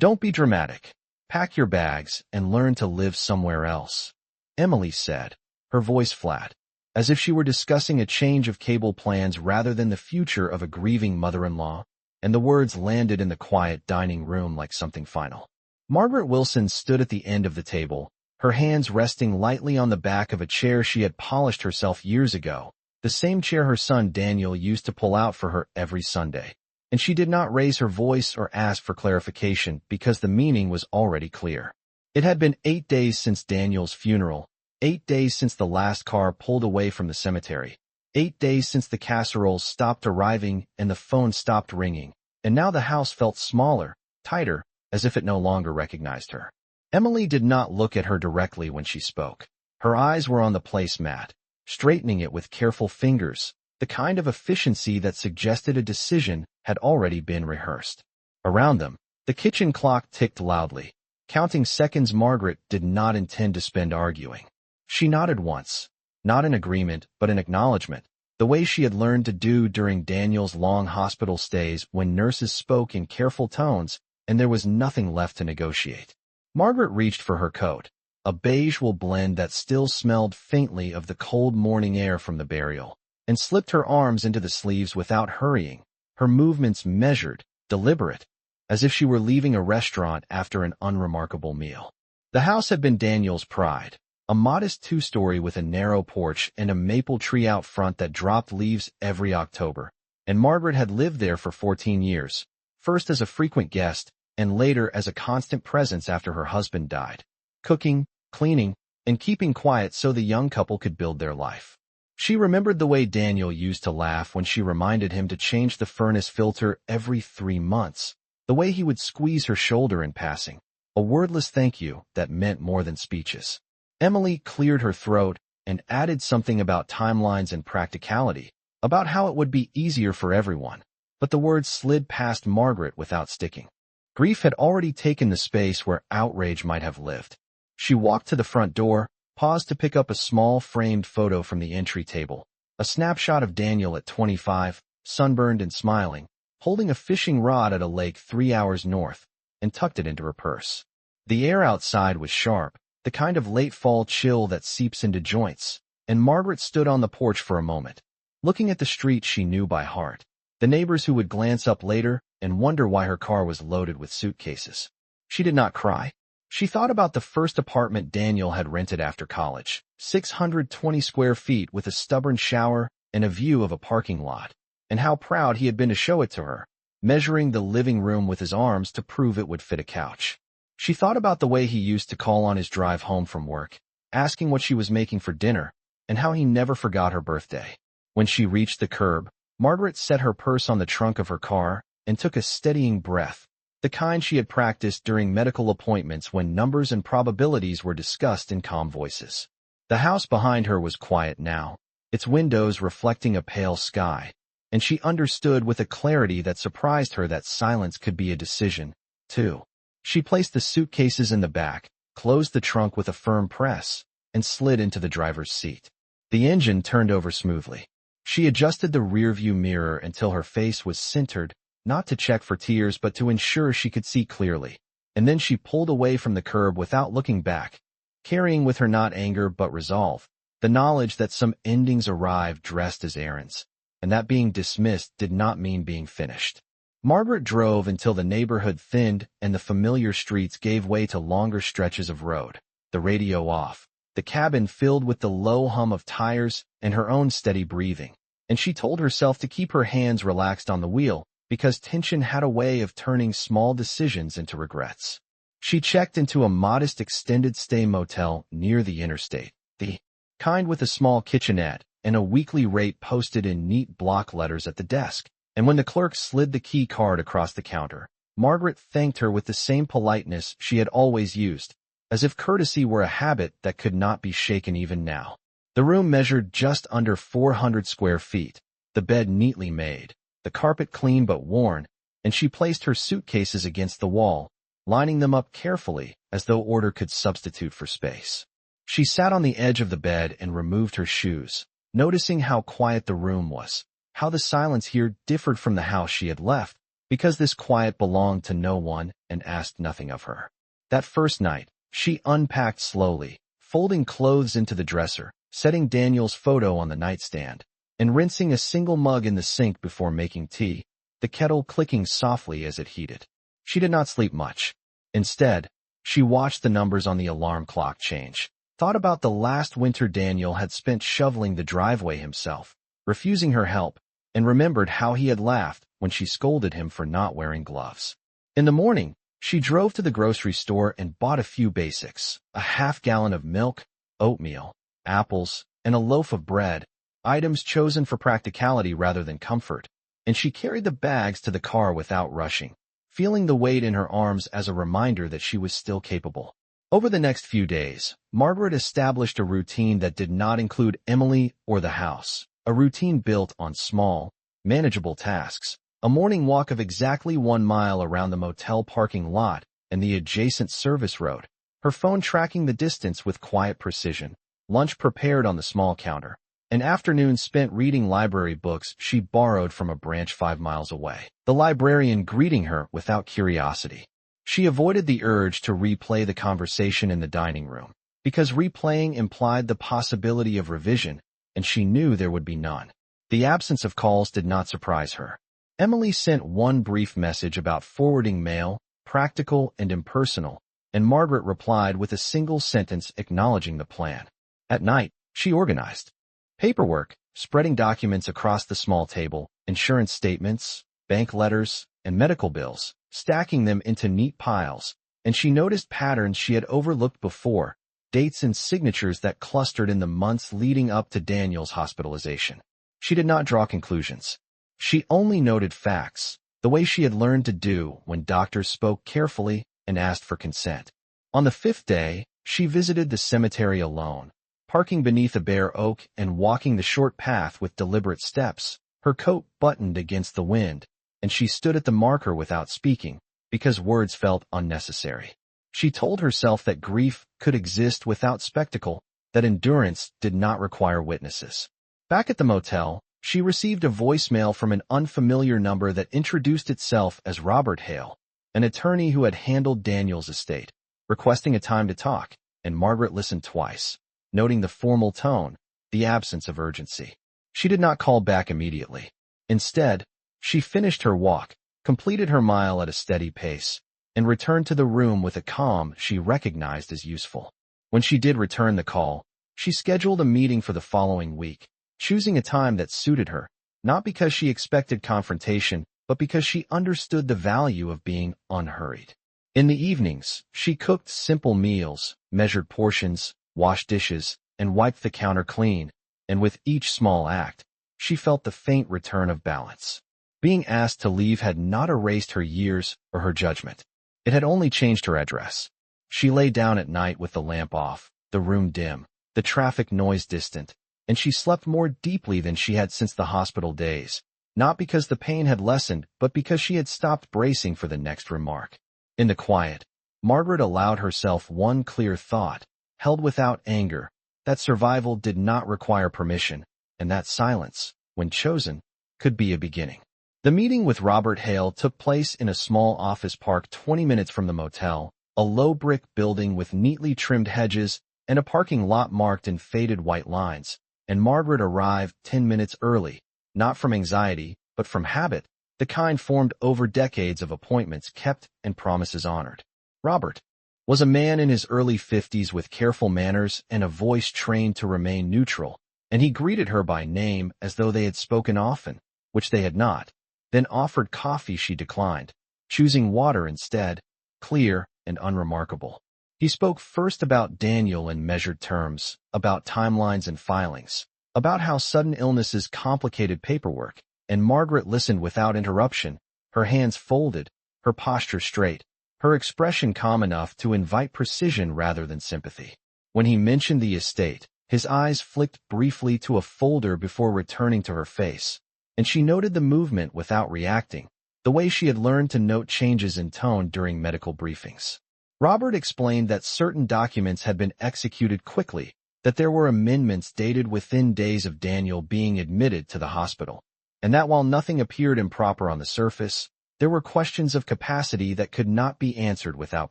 Don't be dramatic. Pack your bags and learn to live somewhere else, Emily said, her voice flat, as if she were discussing a change of cable plans rather than the future of a grieving mother-in-law, and the words landed in the quiet dining room like something final. Margaret Wilson stood at the end of the table, her hands resting lightly on the back of a chair she had polished herself years ago, the same chair her son Daniel used to pull out for her every Sunday. And she did not raise her voice or ask for clarification because the meaning was already clear. It had been 8 days since Daniel's funeral, 8 days since the last car pulled away from the cemetery, 8 days since the casseroles stopped arriving and the phone stopped ringing, and now the house felt smaller, tighter, as if it no longer recognized her. Emily did not look at her directly when she spoke. Her eyes were on the placemat, straightening it with careful fingers, the kind of efficiency that suggested a decision had already been rehearsed. Around them, the kitchen clock ticked loudly. Counting seconds Margaret did not intend to spend arguing. She nodded once, not in agreement but in acknowledgement, the way she had learned to do during Daniel's long hospital stays when nurses spoke in careful tones and there was nothing left to negotiate. Margaret reached for her coat, a beige wool blend that still smelled faintly of the cold morning air from the burial, and slipped her arms into the sleeves without hurrying, her movements measured, deliberate, as if she were leaving a restaurant after an unremarkable meal. The house had been Daniel's pride, a modest two-story with a narrow porch and a maple tree out front that dropped leaves every October, and Margaret had lived there for 14 years, first as a frequent guest and later as a constant presence after her husband died, cooking, cleaning, and keeping quiet so the young couple could build their life. She remembered the way Daniel used to laugh when she reminded him to change the furnace filter every 3 months, the way he would squeeze her shoulder in passing, a wordless thank you that meant more than speeches. Emily cleared her throat and added something about timelines and practicality, about how it would be easier for everyone, but the words slid past Margaret without sticking. Grief had already taken the space where outrage might have lived. She walked to the front door, paused to pick up a small framed photo from the entry table, a snapshot of Daniel at 25, sunburned and smiling, holding a fishing rod at a lake 3 hours north, and tucked it into her purse. The air outside was sharp, the kind of late fall chill that seeps into joints, and Margaret stood on the porch for a moment, looking at the street she knew by heart, the neighbors who would glance up later and wonder why her car was loaded with suitcases. She did not cry. She thought about the first apartment Daniel had rented after college, 620 square feet with a stubborn shower and a view of a parking lot, and how proud he had been to show it to her, measuring the living room with his arms to prove it would fit a couch. She thought about the way he used to call on his drive home from work, asking what she was making for dinner, and how he never forgot her birthday. When she reached the curb, Margaret set her purse on the trunk of her car and took a steadying breath, the kind she had practiced during medical appointments when numbers and probabilities were discussed in calm voices. The house behind her was quiet now, its windows reflecting a pale sky, and she understood with a clarity that surprised her that silence could be a decision, too. She placed the suitcases in the back, closed the trunk with a firm press, and slid into the driver's seat. The engine turned over smoothly. She adjusted the rearview mirror until her face was centered, not to check for tears but to ensure she could see clearly, and then she pulled away from the curb without looking back, carrying with her not anger but resolve, the knowledge that some endings arrived dressed as errands, and that being dismissed did not mean being finished. Margaret drove until the neighborhood thinned and the familiar streets gave way to longer stretches of road, the radio off, the cabin filled with the low hum of tires and her own steady breathing, and she told herself to keep her hands relaxed on the wheel, because tension had a way of turning small decisions into regrets. She checked into a modest extended-stay motel near the interstate, the kind with a small kitchenette and a weekly rate posted in neat block letters at the desk, and when the clerk slid the key card across the counter, Margaret thanked her with the same politeness she had always used, as if courtesy were a habit that could not be shaken even now. The room measured just under 400 square feet, the bed neatly made, the carpet clean but worn, and she placed her suitcases against the wall, lining them up carefully as though order could substitute for space. She sat on the edge of the bed and removed her shoes, noticing how quiet the room was, how the silence here differed from the house she had left, because this quiet belonged to no one and asked nothing of her. That first night, she unpacked slowly, folding clothes into the dresser, setting Daniel's photo on the nightstand, and rinsing a single mug in the sink before making tea, the kettle clicking softly as it heated. She did not sleep much. Instead, she watched the numbers on the alarm clock change, thought about the last winter Daniel had spent shoveling the driveway himself, refusing her help, and remembered how he had laughed when she scolded him for not wearing gloves. In the morning, she drove to the grocery store and bought a few basics: a half-gallon of milk, oatmeal, apples, and a loaf of bread, items chosen for practicality rather than comfort, and she carried the bags to the car without rushing, feeling the weight in her arms as a reminder that she was still capable. Over the next few days, Margaret established a routine that did not include Emily or the house, a routine built on small, manageable tasks: a morning walk of exactly 1 mile around the motel parking lot and the adjacent service road, her phone tracking the distance with quiet precision, lunch prepared on the small counter, an afternoon spent reading library books she borrowed from a branch 5 miles away, the librarian greeting her without curiosity. She avoided the urge to replay the conversation in the dining room, because replaying implied the possibility of revision, and she knew there would be none. The absence of calls did not surprise her. Emily sent one brief message about forwarding mail, practical and impersonal, and Margaret replied with a single sentence acknowledging the plan. At night, she organized paperwork, spreading documents across the small table, insurance statements, bank letters, and medical bills, stacking them into neat piles, and she noticed patterns she had overlooked before, dates and signatures that clustered in the months leading up to Daniel's hospitalization. She did not draw conclusions. She only noted facts, the way she had learned to do when doctors spoke carefully and asked for consent. On the 5th day, she visited the cemetery alone, parking beneath a bare oak and walking the short path with deliberate steps, her coat buttoned against the wind, and she stood at the marker without speaking, because words felt unnecessary. She told herself that grief could exist without spectacle, that endurance did not require witnesses. Back at the motel, she received a voicemail from an unfamiliar number that introduced itself as Robert Hale, an attorney who had handled Daniel's estate, requesting a time to talk, and Margaret listened twice, noting the formal tone, the absence of urgency. She did not call back immediately. Instead, she finished her walk, completed her mile at a steady pace, and returned to the room with a calm she recognized as useful. When she did return the call, she scheduled a meeting for the following week, choosing a time that suited her, not because she expected confrontation, but because she understood the value of being unhurried. In the evenings, she cooked simple meals, measured portions, washed dishes, and wiped the counter clean, and with each small act, she felt the faint return of balance. Being asked to leave had not erased her years or her judgment. It had only changed her address. She lay down at night with the lamp off, the room dim, the traffic noise distant, and she slept more deeply than she had since the hospital days, not because the pain had lessened, but because she had stopped bracing for the next remark. In the quiet, Margaret allowed herself one clear thought, held without anger, that survival did not require permission, and that silence, when chosen, could be a beginning. The meeting with Robert Hale took place in a small office park 20 minutes from the motel, a low brick building with neatly trimmed hedges and a parking lot marked in faded white lines, and Margaret arrived 10 minutes early, not from anxiety, but from habit, the kind formed over decades of appointments kept and promises honored. Robert was a man in his early 50s with careful manners and a voice trained to remain neutral, and he greeted her by name as though they had spoken often, which they had not, then offered coffee she declined, choosing water instead, clear and unremarkable. He spoke first about Daniel in measured terms, about timelines and filings, about how sudden illnesses complicated paperwork, and Margaret listened without interruption, her hands folded, her posture straight, her expression calm enough to invite precision rather than sympathy. When he mentioned the estate, his eyes flicked briefly to a folder before returning to her face, and she noted the movement without reacting, the way she had learned to note changes in tone during medical briefings. Robert explained that certain documents had been executed quickly, that there were amendments dated within days of Daniel being admitted to the hospital, and that while nothing appeared improper on the surface, There were questions of capacity that could not be answered without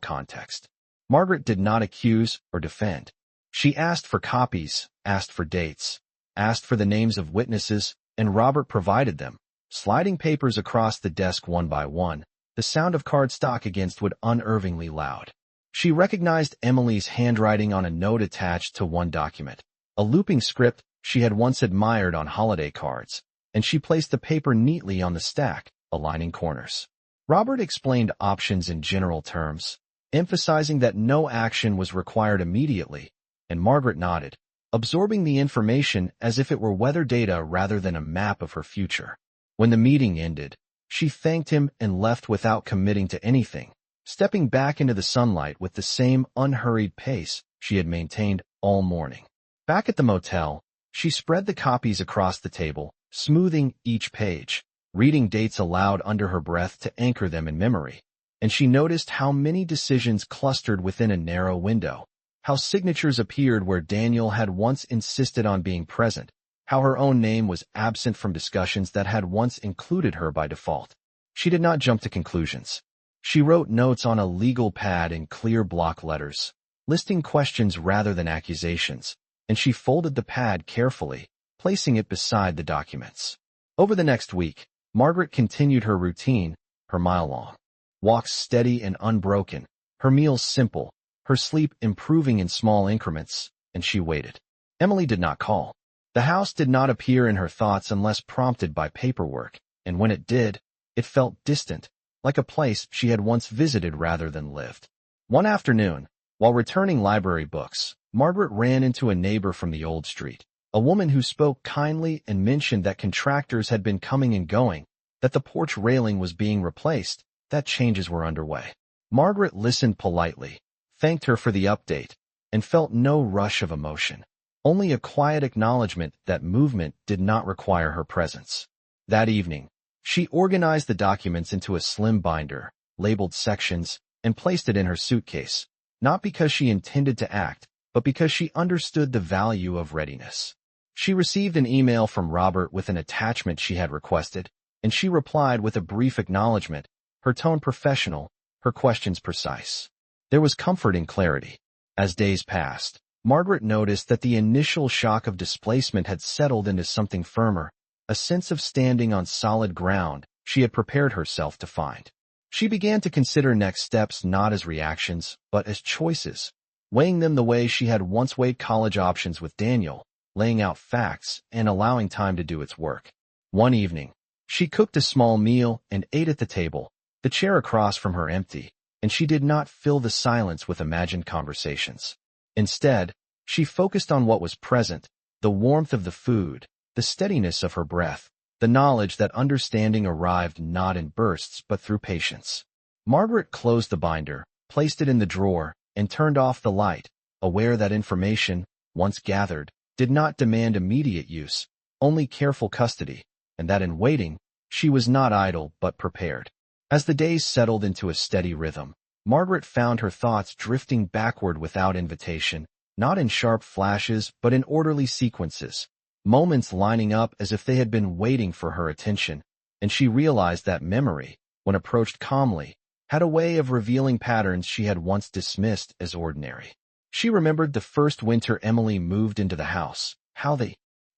context. Margaret did not accuse or defend. She asked for copies, asked for dates, asked for the names of witnesses, and Robert provided them, sliding papers across the desk one by one, the sound of cardstock against wood unnervingly loud. She recognized Emily's handwriting on a note attached to one document, a looping script she had once admired on holiday cards, and she placed the paper neatly on the stack, aligning corners. Robert explained options in general terms, emphasizing that no action was required immediately, and Margaret nodded, absorbing the information as if it were weather data rather than a map of her future. When the meeting ended, she thanked him and left without committing to anything, stepping back into the sunlight with the same unhurried pace she had maintained all morning. Back at the motel, she spread the copies across the table, smoothing each page, reading dates aloud under her breath to anchor them in memory. And she noticed how many decisions clustered within a narrow window, how signatures appeared where Daniel had once insisted on being present, how her own name was absent from discussions that had once included her by default. She did not jump to conclusions. She wrote notes on a legal pad in clear block letters, listing questions rather than accusations, and she folded the pad carefully, placing it beside the documents. Over the next week, Margaret continued her routine, her mile-long walks steady and unbroken, her meals simple, her sleep improving in small increments, and she waited. Emily did not call. The house did not appear in her thoughts unless prompted by paperwork, and when it did, it felt distant, like a place she had once visited rather than lived. One afternoon, while returning library books, Margaret ran into a neighbor from the old street, a woman who spoke kindly and mentioned that contractors had been coming and going, that the porch railing was being replaced, that changes were underway. Margaret listened politely, thanked her for the update, and felt no rush of emotion, only a quiet acknowledgement that movement did not require her presence. That evening, she organized the documents into a slim binder, labeled sections, and placed it in her suitcase, not because she intended to act, but because she understood the value of readiness. She received an email from Robert with an attachment she had requested, and she replied with a brief acknowledgement, her tone professional, her questions precise. There was comfort in clarity. As days passed, Margaret noticed that the initial shock of displacement had settled into something firmer, a sense of standing on solid ground she had prepared herself to find. She began to consider next steps not as reactions, but as choices, weighing them the way she had once weighed college options with Daniel, laying out facts and allowing time to do its work. One evening, she cooked a small meal and ate at the table, the chair across from her empty, and she did not fill the silence with imagined conversations. Instead, she focused on what was present, the warmth of the food, the steadiness of her breath, the knowledge that understanding arrived not in bursts but through patience. Margaret closed the binder, placed it in the drawer, and turned off the light, aware that information, once gathered, did not demand immediate use, only careful custody, and that in waiting, she was not idle but prepared. As the days settled into a steady rhythm, Margaret found her thoughts drifting backward without invitation, not in sharp flashes but in orderly sequences, moments lining up as if they had been waiting for her attention, and she realized that memory, when approached calmly, had a way of revealing patterns she had once dismissed as ordinary. She remembered the first winter Emily moved into the house, how the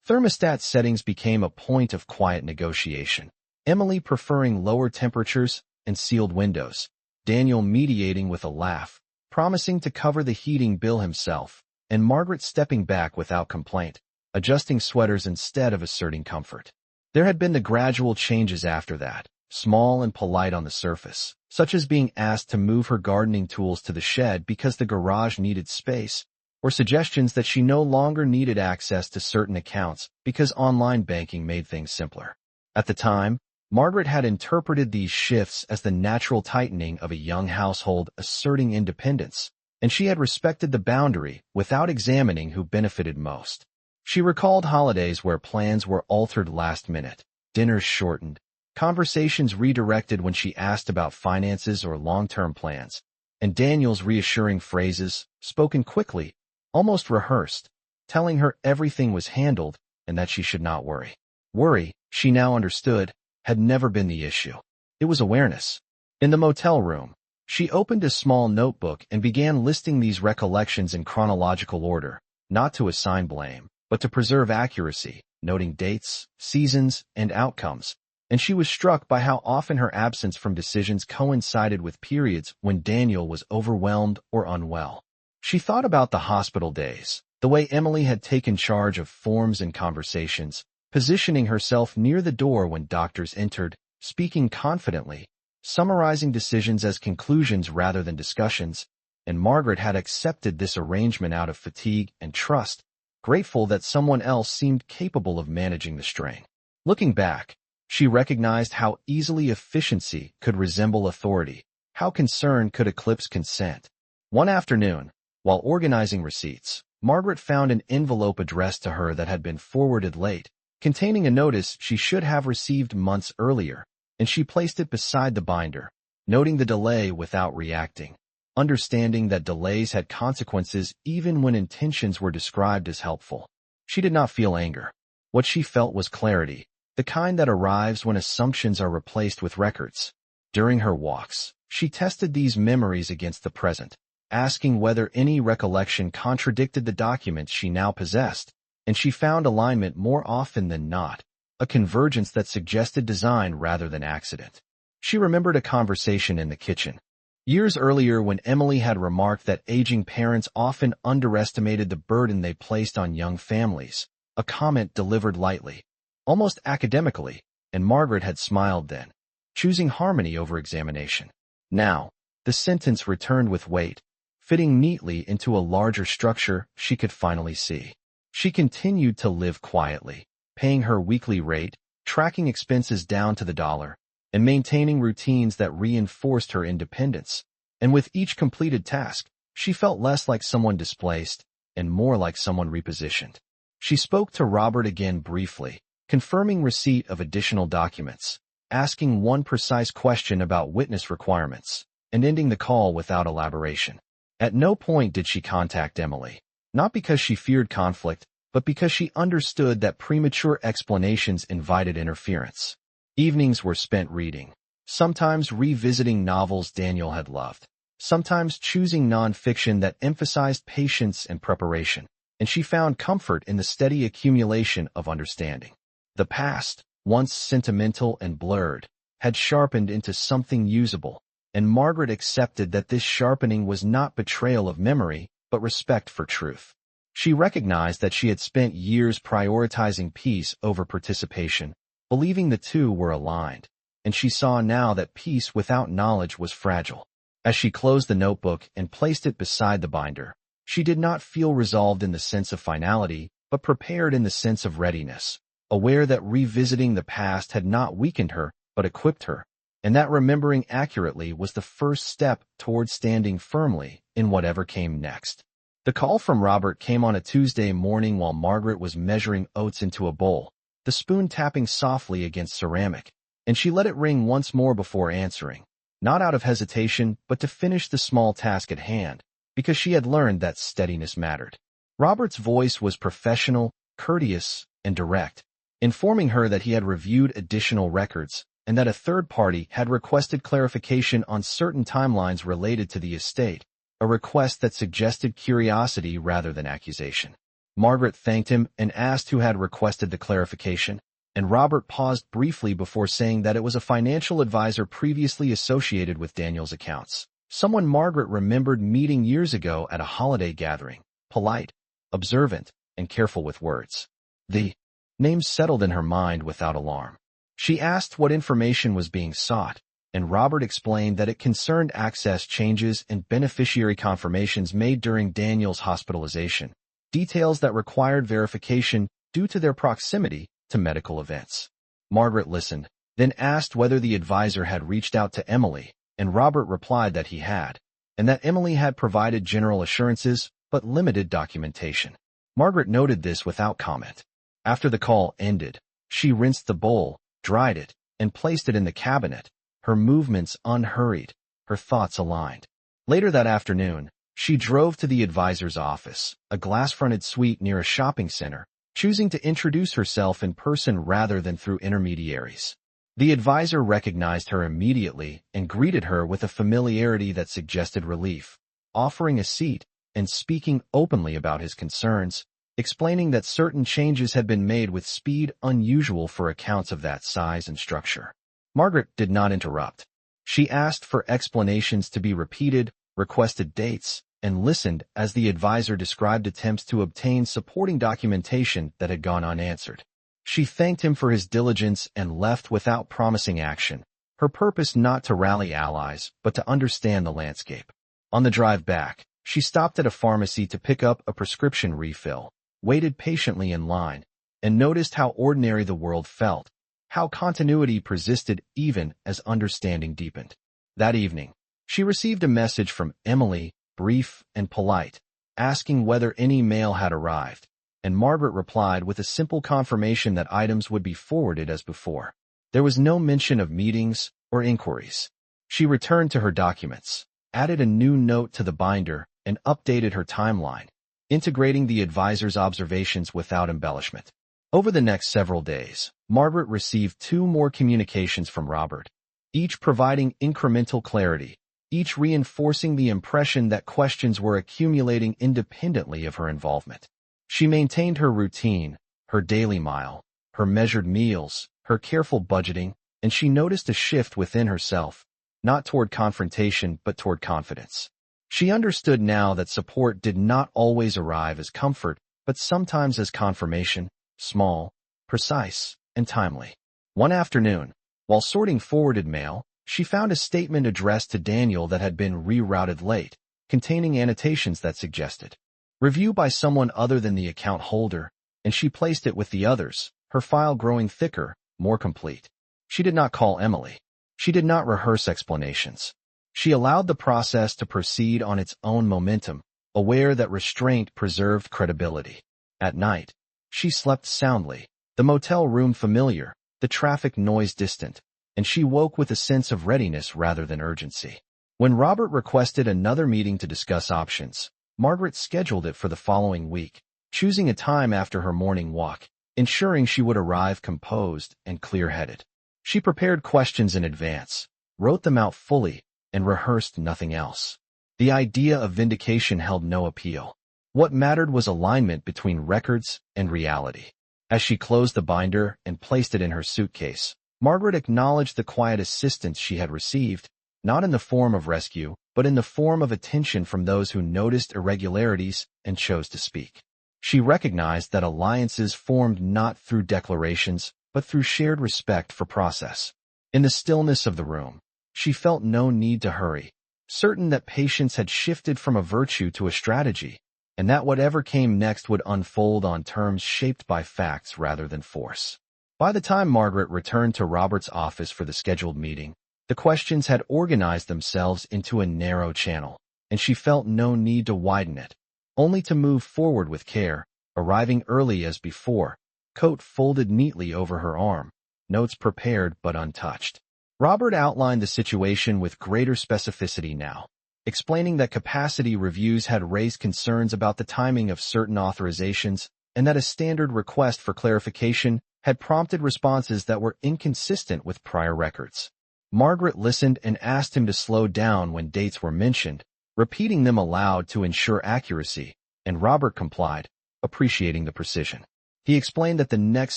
thermostat settings became a point of quiet negotiation. Emily preferring lower temperatures and sealed windows, Daniel mediating with a laugh, promising to cover the heating bill himself, and Margaret stepping back without complaint, adjusting sweaters instead of asserting comfort. There had been the gradual changes after that, small and polite on the surface, such as being asked to move her gardening tools to the shed because the garage needed space, or suggestions that she no longer needed access to certain accounts because online banking made things simpler. At the time, Margaret had interpreted these shifts as the natural tightening of a young household asserting independence, and she had respected the boundary without examining who benefited most. She recalled holidays where plans were altered last minute, dinners shortened, conversations redirected when she asked about finances or long-term plans, and Daniel's reassuring phrases, spoken quickly, almost rehearsed, telling her everything was handled and that she should not worry. Worry, she now understood, had never been the issue. It was awareness. In the motel room, she opened a small notebook and began listing these recollections in chronological order, not to assign blame, but to preserve accuracy, noting dates, seasons, and outcomes. And she was struck by how often her absence from decisions coincided with periods when Daniel was overwhelmed or unwell. She thought about the hospital days, the way Emily had taken charge of forms and conversations, positioning herself near the door when doctors entered, speaking confidently, summarizing decisions as conclusions rather than discussions, and Margaret had accepted this arrangement out of fatigue and trust, grateful that someone else seemed capable of managing the strain. Looking back, she recognized how easily efficiency could resemble authority, how concern could eclipse consent. One afternoon, while organizing receipts, Margaret found an envelope addressed to her that had been forwarded late, containing a notice she should have received months earlier, and she placed it beside the binder, noting the delay without reacting, understanding that delays had consequences even when intentions were described as helpful. She did not feel anger. What she felt was clarity, the kind that arrives when assumptions are replaced with records. During her walks, she tested these memories against the present, asking whether any recollection contradicted the documents she now possessed, and she found alignment more often than not, a convergence that suggested design rather than accident. She remembered a conversation in the kitchen. Years earlier when Emily had remarked that aging parents often underestimated the burden they placed on young families, a comment delivered lightly, almost academically, and Margaret had smiled then, choosing harmony over examination. Now, the sentence returned with weight, fitting neatly into a larger structure she could finally see. She continued to live quietly, paying her weekly rate, tracking expenses down to the dollar, and maintaining routines that reinforced her independence. And with each completed task, she felt less like someone displaced and more like someone repositioned. She spoke to Robert again briefly, confirming receipt of additional documents, asking one precise question about witness requirements, and ending the call without elaboration. At no point did she contact Emily, not because she feared conflict, but because she understood that premature explanations invited interference. Evenings were spent reading, sometimes revisiting novels Daniel had loved, sometimes choosing nonfiction that emphasized patience and preparation, and she found comfort in the steady accumulation of understanding. The past, once sentimental and blurred, had sharpened into something usable, and Margaret accepted that this sharpening was not betrayal of memory, but respect for truth. She recognized that she had spent years prioritizing peace over participation, believing the two were aligned, and she saw now that peace without knowledge was fragile. As she closed the notebook and placed it beside the binder, she did not feel resolved in the sense of finality, but prepared in the sense of readiness, aware that revisiting the past had not weakened her, but equipped her, and that remembering accurately was the first step toward standing firmly in whatever came next. The call from Robert came on a Tuesday morning while Margaret was measuring oats into a bowl, the spoon tapping softly against ceramic, and she let it ring once more before answering, not out of hesitation, but to finish the small task at hand, because she had learned that steadiness mattered. Robert's voice was professional, courteous, and direct, informing her that he had reviewed additional records and that a third party had requested clarification on certain timelines related to the estate, a request that suggested curiosity rather than accusation. Margaret thanked him and asked who had requested the clarification, and Robert paused briefly before saying that it was a financial advisor previously associated with Daniel's accounts, someone Margaret remembered meeting years ago at a holiday gathering, polite, observant, and careful with words. The name settled in her mind without alarm. She asked what information was being sought, and Robert explained that it concerned access changes and beneficiary confirmations made during Daniel's hospitalization, details that required verification due to their proximity to medical events. Margaret listened, then asked whether the advisor had reached out to Emily, and Robert replied that he had, and that Emily had provided general assurances but limited documentation. Margaret noted this without comment. After the call ended, she rinsed the bowl, dried it, and placed it in the cabinet, her movements unhurried, her thoughts aligned. Later that afternoon, she drove to the advisor's office, a glass-fronted suite near a shopping center, choosing to introduce herself in person rather than through intermediaries. The advisor recognized her immediately and greeted her with a familiarity that suggested relief, offering a seat and speaking openly about his concerns, explaining that certain changes had been made with speed unusual for accounts of that size and structure. Margaret did not interrupt. She asked for explanations to be repeated, requested dates, and listened as the advisor described attempts to obtain supporting documentation that had gone unanswered. She thanked him for his diligence and left without promising action, her purpose not to rally allies, but to understand the landscape. On the drive back, she stopped at a pharmacy to pick up a prescription refill, waited patiently in line, and noticed how ordinary the world felt, how continuity persisted even as understanding deepened. That evening, she received a message from Emily, brief and polite, asking whether any mail had arrived, and Margaret replied with a simple confirmation that items would be forwarded as before. There was no mention of meetings or inquiries. She returned to her documents, added a new note to the binder, and updated her timeline, integrating the advisor's observations without embellishment. Over the next several days, Margaret received 2 more communications from Robert, each providing incremental clarity, each reinforcing the impression that questions were accumulating independently of her involvement. She maintained her routine, her daily mile, her measured meals, her careful budgeting, and she noticed a shift within herself, not toward confrontation but toward confidence. She understood now that support did not always arrive as comfort, but sometimes as confirmation, small, precise, and timely. One afternoon, while sorting forwarded mail, she found a statement addressed to Daniel that had been rerouted late, containing annotations that suggested review by someone other than the account holder, and she placed it with the others, her file growing thicker, more complete. She did not call Emily. She did not rehearse explanations. She allowed the process to proceed on its own momentum, aware that restraint preserved credibility. At night, she slept soundly, the motel room familiar, the traffic noise distant, and she woke with a sense of readiness rather than urgency. When Robert requested another meeting to discuss options, Margaret scheduled it for the following week, choosing a time after her morning walk, ensuring she would arrive composed and clear-headed. She prepared questions in advance, wrote them out fully, and rehearsed nothing else. The idea of vindication held no appeal. What mattered was alignment between records and reality. As she closed the binder and placed it in her suitcase, Margaret acknowledged the quiet assistance she had received, not in the form of rescue, but in the form of attention from those who noticed irregularities and chose to speak. She recognized that alliances formed not through declarations, but through shared respect for process. In the stillness of the room, she felt no need to hurry, certain that patience had shifted from a virtue to a strategy, and that whatever came next would unfold on terms shaped by facts rather than force. By the time Margaret returned to Robert's office for the scheduled meeting, the questions had organized themselves into a narrow channel, and she felt no need to widen it, only to move forward with care, arriving early as before, coat folded neatly over her arm, notes prepared but untouched. Robert outlined the situation with greater specificity now, explaining that capacity reviews had raised concerns about the timing of certain authorizations and that a standard request for clarification had prompted responses that were inconsistent with prior records. Margaret listened and asked him to slow down when dates were mentioned, repeating them aloud to ensure accuracy, and Robert complied, appreciating the precision. He explained that the next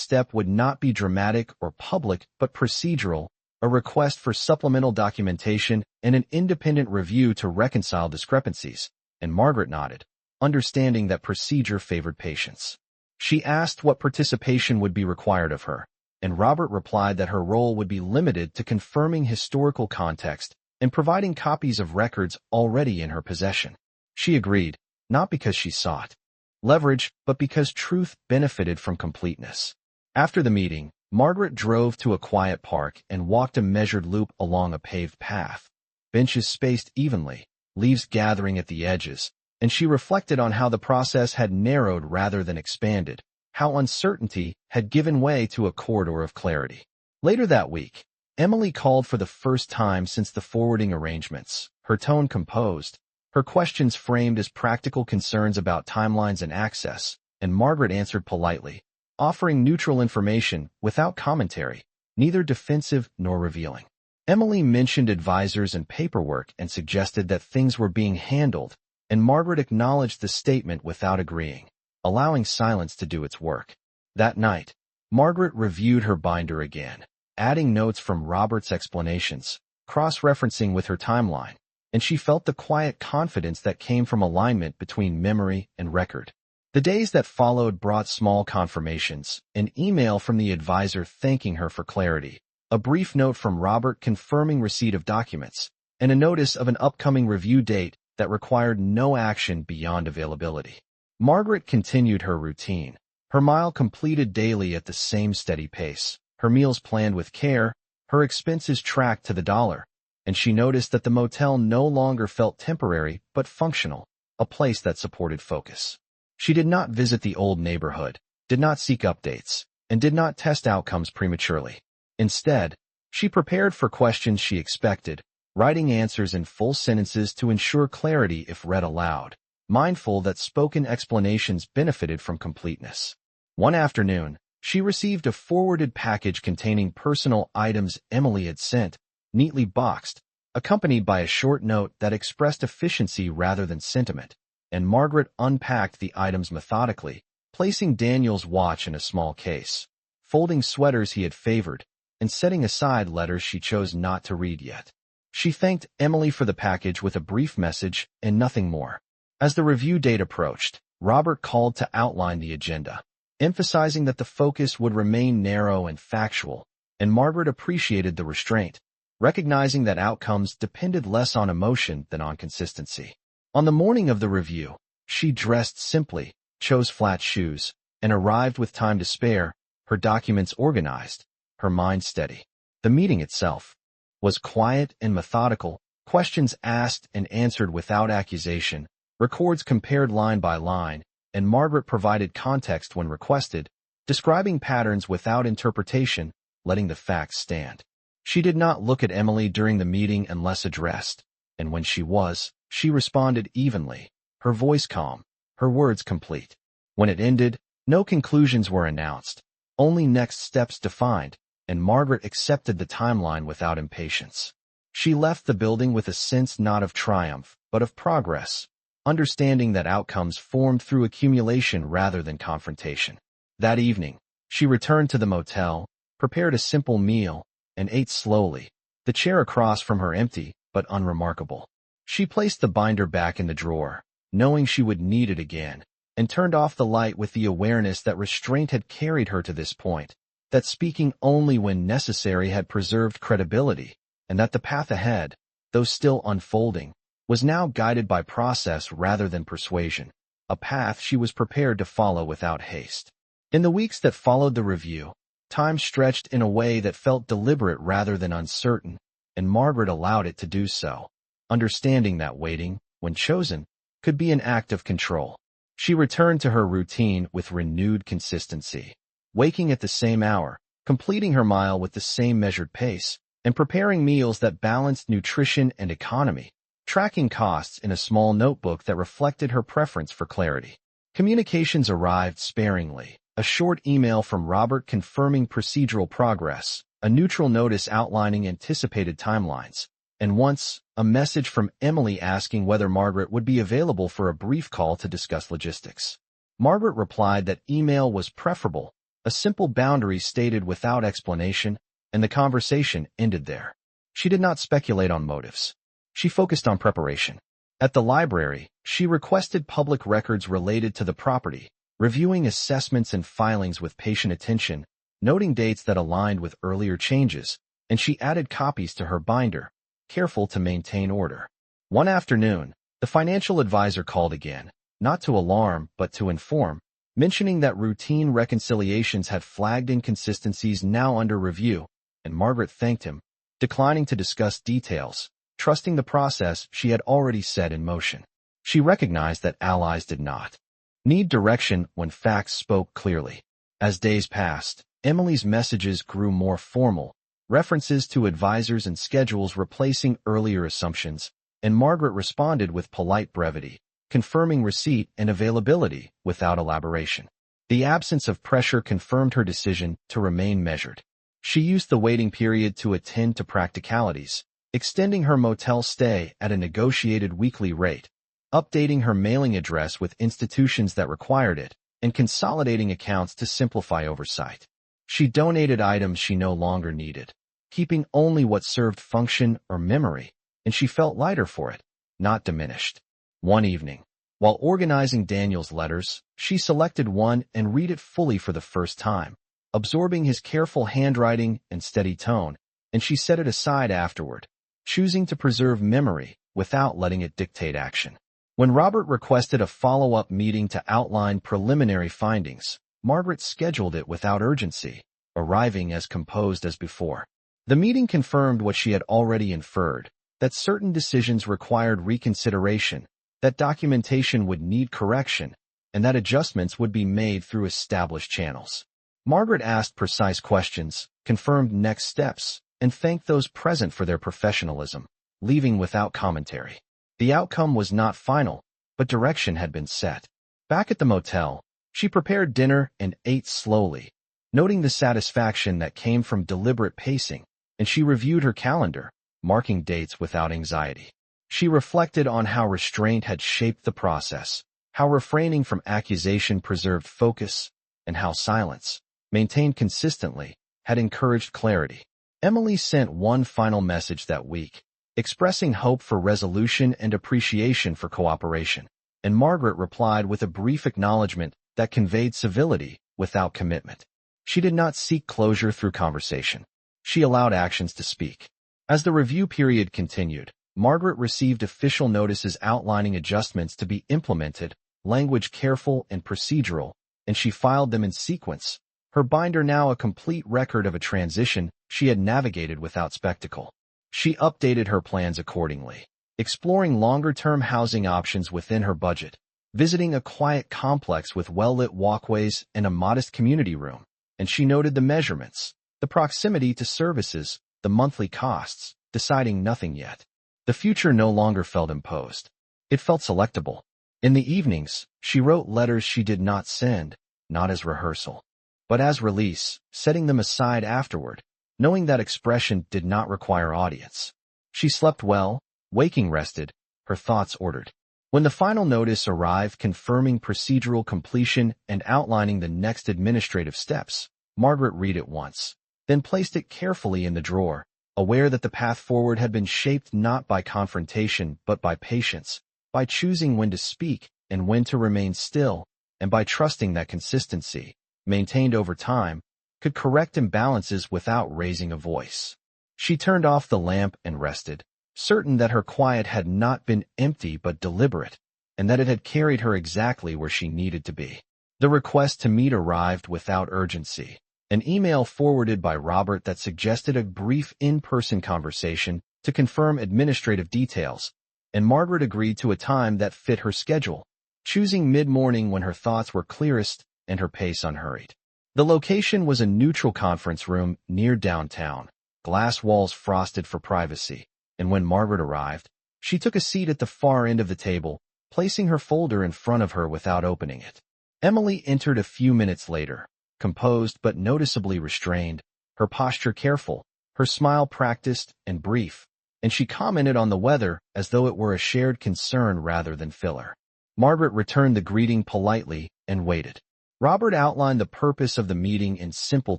step would not be dramatic or public but procedural, a request for supplemental documentation and an independent review to reconcile discrepancies, and Margaret nodded, understanding that procedure favored patience. She asked what participation would be required of her, and Robert replied that her role would be limited to confirming historical context and providing copies of records already in her possession. She agreed, not because she sought leverage, but because truth benefited from completeness. After the meeting, Margaret drove to a quiet park and walked a measured loop along a paved path, benches spaced evenly, leaves gathering at the edges, and she reflected on how the process had narrowed rather than expanded, how uncertainty had given way to a corridor of clarity. Later that week, Emily called for the first time since the forwarding arrangements, her tone composed, her questions framed as practical concerns about timelines and access, and Margaret answered politely, offering neutral information without commentary. neither defensive nor revealing. Emily mentioned advisors and paperwork and suggested that things were being handled, and Margaret acknowledged the statement without agreeing, allowing silence to do its work. That night, Margaret reviewed her binder again, adding notes from Robert's explanations, cross-referencing with her timeline, and she felt the quiet confidence that came from alignment between memory and record. The days that followed brought small confirmations, an email from the advisor thanking her for clarity, a brief note from Robert confirming receipt of documents, and a notice of an upcoming review date that required no action beyond availability. Margaret continued her routine, her mile completed daily at the same steady pace, her meals planned with care, her expenses tracked to the dollar, and she noticed that the motel no longer felt temporary but functional, a place that supported focus. She did not visit the old neighborhood, did not seek updates, and did not test outcomes prematurely. Instead, she prepared for questions she expected, writing answers in full sentences to ensure clarity if read aloud, mindful that spoken explanations benefited from completeness. One afternoon, she received a forwarded package containing personal items Emily had sent, neatly boxed, accompanied by a short note that expressed efficiency rather than sentiment, and Margaret unpacked the items methodically, placing Daniel's watch in a small case, folding sweaters he had favored, and setting aside letters she chose not to read yet. She thanked Emily for the package with a brief message and nothing more. As the review date approached, Robert called to outline the agenda, emphasizing that the focus would remain narrow and factual, and Margaret appreciated the restraint, recognizing that outcomes depended less on emotion than on consistency. On the morning of the review, she dressed simply, chose flat shoes, and arrived with time to spare, her documents organized, her mind steady. The meeting itself was quiet and methodical, questions asked and answered without accusation, records compared line by line, and Margaret provided context when requested, describing patterns without interpretation, letting the facts stand. She did not look at Emily during the meeting unless addressed, and when she was, she responded evenly, her voice calm, her words complete. When it ended, no conclusions were announced, only next steps defined, and Margaret accepted the timeline without impatience. She left the building with a sense not of triumph, but of progress, understanding that outcomes formed through accumulation rather than confrontation. That evening, she returned to the motel, prepared a simple meal, and ate slowly, the chair across from her empty but unremarkable. She placed the binder back in the drawer, knowing she would need it again, and turned off the light with the awareness that restraint had carried her to this point, that speaking only when necessary had preserved credibility, and that the path ahead, though still unfolding, was now guided by process rather than persuasion, a path she was prepared to follow without haste. In the weeks that followed the review, time stretched in a way that felt deliberate rather than uncertain, and Margaret allowed it to do so, understanding that waiting, when chosen, could be an act of control. She returned to her routine with renewed consistency, waking at the same hour, completing her mile with the same measured pace, and preparing meals that balanced nutrition and economy, tracking costs in a small notebook that reflected her preference for clarity. Communications arrived sparingly, a short email from Robert confirming procedural progress, a neutral notice outlining anticipated timelines, and once, a message from Emily asking whether Margaret would be available for a brief call to discuss logistics. Margaret replied that email was preferable, a simple boundary stated without explanation, and the conversation ended there. She did not speculate on motives. She focused on preparation. At the library, she requested public records related to the property, reviewing assessments and filings with patient attention, noting dates that aligned with earlier changes, and she added copies to her binder, careful to maintain order. One afternoon, the financial advisor called again, not to alarm but to inform, mentioning that routine reconciliations had flagged inconsistencies now under review, and Margaret thanked him, declining to discuss details, trusting the process she had already set in motion. She recognized that allies did not need direction when facts spoke clearly. As days passed, Emily's messages grew more formal, references to advisors and schedules replacing earlier assumptions, and Margaret responded with polite brevity, confirming receipt and availability without elaboration. The absence of pressure confirmed her decision to remain measured. She used the waiting period to attend to practicalities, extending her motel stay at a negotiated weekly rate, updating her mailing address with institutions that required it, and consolidating accounts to simplify oversight. She donated items she no longer needed, keeping only what served function or memory, and she felt lighter for it, not diminished. One evening, while organizing Daniel's letters, she selected one and read it fully for the first time, absorbing his careful handwriting and steady tone, and she set it aside afterward, choosing to preserve memory without letting it dictate action. When Robert requested a follow-up meeting to outline preliminary findings, Margaret scheduled it without urgency, arriving as composed as before. The meeting confirmed what she had already inferred, that certain decisions required reconsideration, that documentation would need correction, and that adjustments would be made through established channels. Margaret asked precise questions, confirmed next steps, and thanked those present for their professionalism, leaving without commentary. The outcome was not final, but direction had been set. Back at the motel, she prepared dinner and ate slowly, noting the satisfaction that came from deliberate pacing, and she reviewed her calendar, marking dates without anxiety. She reflected on how restraint had shaped the process, how refraining from accusation preserved focus, and how silence, maintained consistently, had encouraged clarity. Emily sent one final message that week, expressing hope for resolution and appreciation for cooperation, and Margaret replied with a brief acknowledgement that conveyed civility without commitment. She did not seek closure through conversation. She allowed actions to speak. As the review period continued, Margaret received official notices outlining adjustments to be implemented, language careful and procedural, and she filed them in sequence, her binder now a complete record of a transition she had navigated without spectacle. She updated her plans accordingly, exploring longer-term housing options within her budget, visiting a quiet complex with well-lit walkways and a modest community room, and she noted the measurements, the proximity to services, the monthly costs, deciding nothing yet. The future no longer felt imposed. It felt selectable. In the evenings, she wrote letters she did not send, not as rehearsal, but as release, setting them aside afterward, knowing that expression did not require audience. She slept well, waking rested, her thoughts ordered. When the final notice arrived confirming procedural completion and outlining the next administrative steps, Margaret read it once, then placed it carefully in the drawer, aware that the path forward had been shaped not by confrontation but by patience, by choosing when to speak and when to remain still, and by trusting that consistency, maintained over time, could correct imbalances without raising a voice. She turned off the lamp and rested, certain that her quiet had not been empty but deliberate, and that it had carried her exactly where she needed to be. The request to meet arrived without urgency, an email forwarded by Robert that suggested a brief in-person conversation to confirm administrative details, and Margaret agreed to a time that fit her schedule, choosing mid-morning when her thoughts were clearest and her pace unhurried. The location was a neutral conference room near downtown, glass walls frosted for privacy, and when Margaret arrived, she took a seat at the far end of the table, placing her folder in front of her without opening it. Emily entered a few minutes later, composed but noticeably restrained, her posture careful, her smile practiced and brief, and she commented on the weather as though it were a shared concern rather than filler. Margaret returned the greeting politely and waited. Robert outlined the purpose of the meeting in simple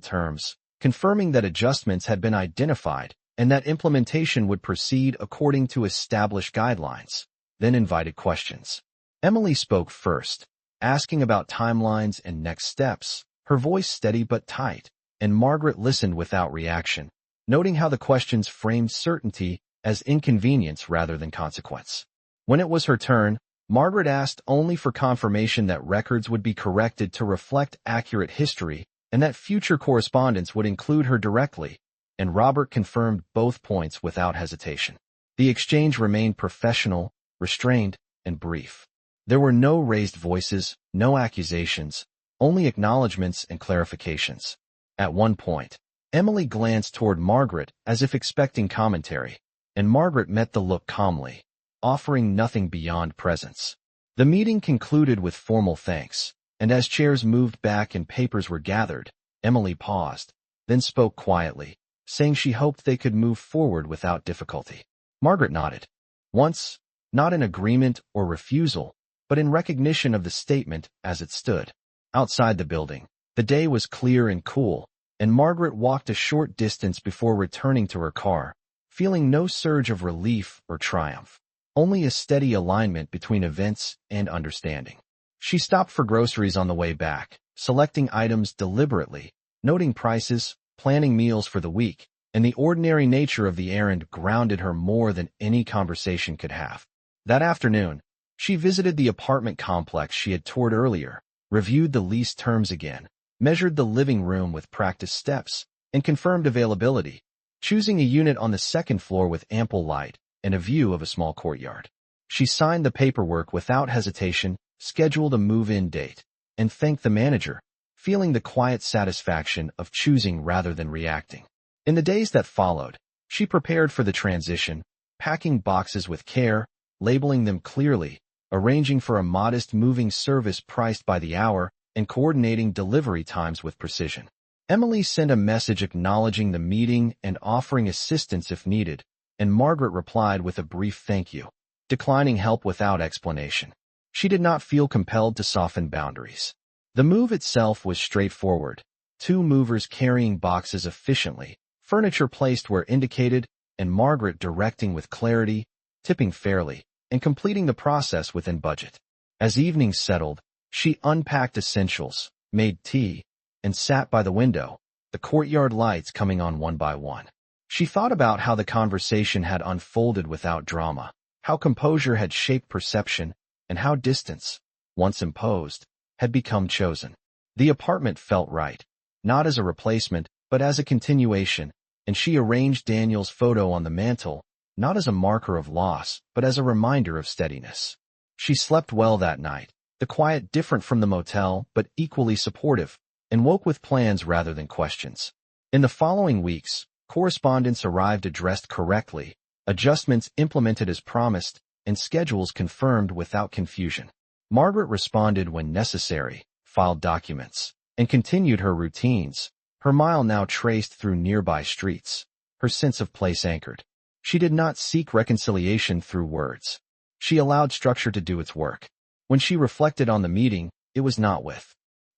terms, confirming that adjustments had been identified and that implementation would proceed according to established guidelines, then invited questions. Emily spoke first, asking about timelines and next steps, her voice steady but tight, and Margaret listened without reaction, noting how the questions framed certainty as inconvenience rather than consequence. When it was her turn, Margaret asked only for confirmation that records would be corrected to reflect accurate history and that future correspondence would include her directly, and Robert confirmed both points without hesitation. The exchange remained professional, restrained, and brief. There were no raised voices, no accusations, only acknowledgments and clarifications. At one point, Emily glanced toward Margaret as if expecting commentary, and Margaret met the look calmly, offering nothing beyond presence. The meeting concluded with formal thanks, and as chairs moved back and papers were gathered, Emily paused, then spoke quietly, saying she hoped they could move forward without difficulty. Margaret nodded. Once, not in agreement or refusal, but in recognition of the statement as it stood. Outside the building, the day was clear and cool, and Margaret walked a short distance before returning to her car, feeling no surge of relief or triumph, only a steady alignment between events and understanding. She stopped for groceries on the way back, selecting items deliberately, noting prices, planning meals for the week, and the ordinary nature of the errand grounded her more than any conversation could have. That afternoon, she visited the apartment complex she had toured earlier, reviewed the lease terms again, measured the living room with practice steps, and confirmed availability, choosing a unit on the second floor with ample light and a view of a small courtyard. She signed the paperwork without hesitation, scheduled a move-in date, and thanked the manager, feeling the quiet satisfaction of choosing rather than reacting. In the days that followed, she prepared for the transition, packing boxes with care, labeling them clearly, arranging for a modest moving service priced by the hour, and coordinating delivery times with precision. Emily sent a message acknowledging the meeting and offering assistance if needed, and Margaret replied with a brief thank you, declining help without explanation. She did not feel compelled to soften boundaries. The move itself was straightforward, 2 movers carrying boxes efficiently, furniture placed where indicated, and Margaret directing with clarity, tipping fairly, and completing the process within budget. As evening settled, she unpacked essentials, made tea, and sat by the window, the courtyard lights coming on one by one. She thought about how the conversation had unfolded without drama, how composure had shaped perception, and how distance, once imposed, had become chosen. The apartment felt right, not as a replacement, but as a continuation, and she arranged Daniel's photo on the mantel, not as a marker of loss, but as a reminder of steadiness. She slept well that night, the quiet different from the motel, but equally supportive, and woke with plans rather than questions. In the following weeks, correspondence arrived addressed correctly, adjustments implemented as promised, and schedules confirmed without confusion. Margaret responded when necessary, filed documents, and continued her routines, her mile now traced through nearby streets, her sense of place anchored. She did not seek reconciliation through words. She allowed structure to do its work. When she reflected on the meeting, it was not with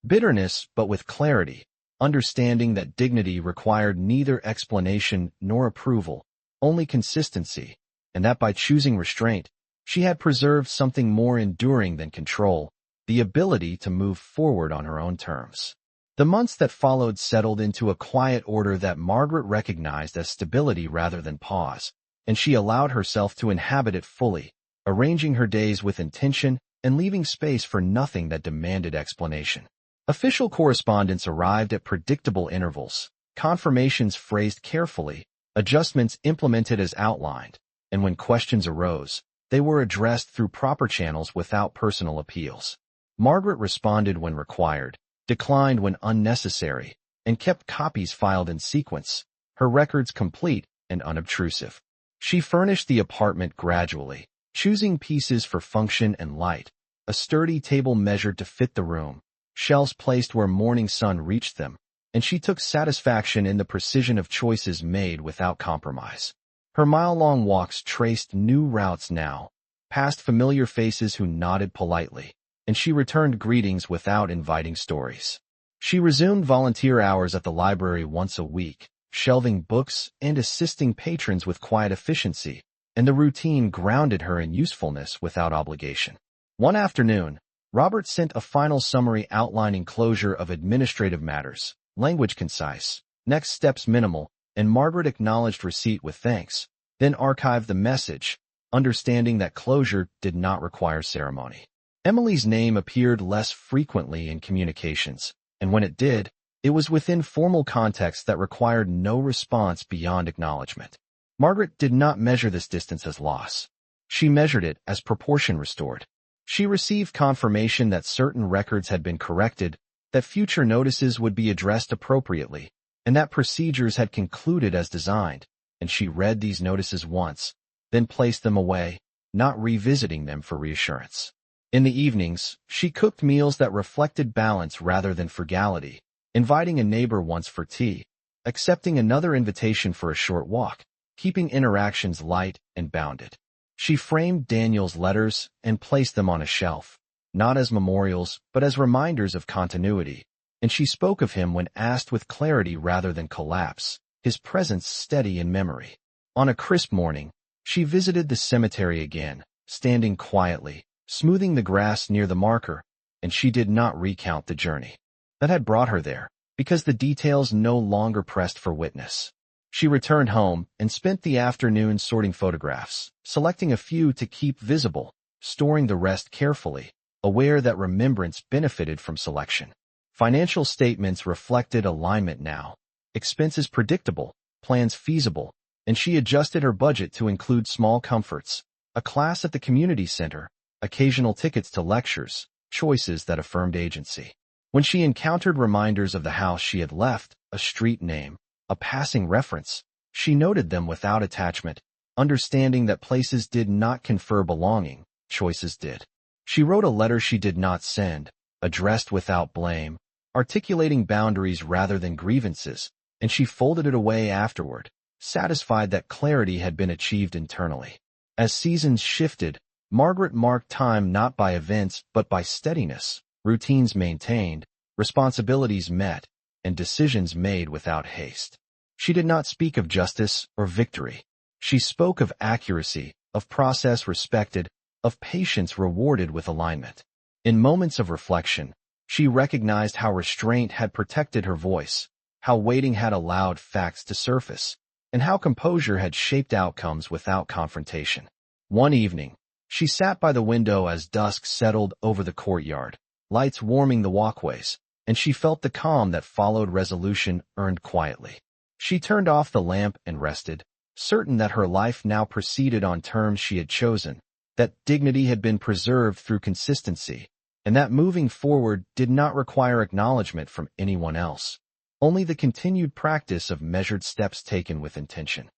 bitterness but with clarity, understanding that dignity required neither explanation nor approval, only consistency, and that by choosing restraint, she had preserved something more enduring than control, the ability to move forward on her own terms. The months that followed settled into a quiet order that Margaret recognized as stability rather than pause, and she allowed herself to inhabit it fully, arranging her days with intention and leaving space for nothing that demanded explanation. Official correspondence arrived at predictable intervals, confirmations phrased carefully, adjustments implemented as outlined, and when questions arose, they were addressed through proper channels without personal appeals. Margaret responded when required, declined when unnecessary, and kept copies filed in sequence, her records complete and unobtrusive. She furnished the apartment gradually, choosing pieces for function and light, a sturdy table measured to fit the room, shelves placed where morning sun reached them, and she took satisfaction in the precision of choices made without compromise. Her mile-long walks traced new routes now, past familiar faces who nodded politely, and she returned greetings without inviting stories. She resumed volunteer hours at the library once a week, shelving books and assisting patrons with quiet efficiency, and the routine grounded her in usefulness without obligation. One afternoon, Robert sent a final summary outlining closure of administrative matters, language concise, next steps minimal, and Margaret acknowledged receipt with thanks, then archived the message, understanding that closure did not require ceremony. Emily's name appeared less frequently in communications, and when it did, it was within formal contexts that required no response beyond acknowledgement. Margaret did not measure this distance as loss. She measured it as proportion restored. She received confirmation that certain records had been corrected, that future notices would be addressed appropriately, and that procedures had concluded as designed, and she read these notices once, then placed them away, not revisiting them for reassurance. In the evenings, she cooked meals that reflected balance rather than frugality, inviting a neighbor once for tea, accepting another invitation for a short walk, keeping interactions light and bounded. She framed Daniel's letters and placed them on a shelf, not as memorials, but as reminders of continuity, and she spoke of him when asked with clarity rather than collapse, his presence steady in memory. On a crisp morning, she visited the cemetery again, standing quietly, smoothing the grass near the marker, and she did not recount the journey that had brought her there, because the details no longer pressed for witness. She returned home and spent the afternoon sorting photographs, selecting a few to keep visible, storing the rest carefully, aware that remembrance benefited from selection. Financial statements reflected alignment now. Expenses predictable, plans feasible, and she adjusted her budget to include small comforts, a class at the community center, occasional tickets to lectures, choices that affirmed agency. When she encountered reminders of the house she had left, a street name, a passing reference, she noted them without attachment, understanding that places did not confer belonging, choices did. She wrote a letter she did not send, addressed without blame, articulating boundaries rather than grievances, and she folded it away afterward, satisfied that clarity had been achieved internally. As seasons shifted, Margaret marked time not by events but by steadiness, routines maintained, responsibilities met, and decisions made without haste. She did not speak of justice or victory. She spoke of accuracy, of process respected, of patience rewarded with alignment. In moments of reflection, she recognized how restraint had protected her voice, how waiting had allowed facts to surface, and how composure had shaped outcomes without confrontation. One evening, she sat by the window as dusk settled over the courtyard, lights warming the walkways, and she felt the calm that followed resolution earned quietly. She turned off the lamp and rested, certain that her life now proceeded on terms she had chosen, that dignity had been preserved through consistency, and that moving forward did not require acknowledgement from anyone else, only the continued practice of measured steps taken with intention.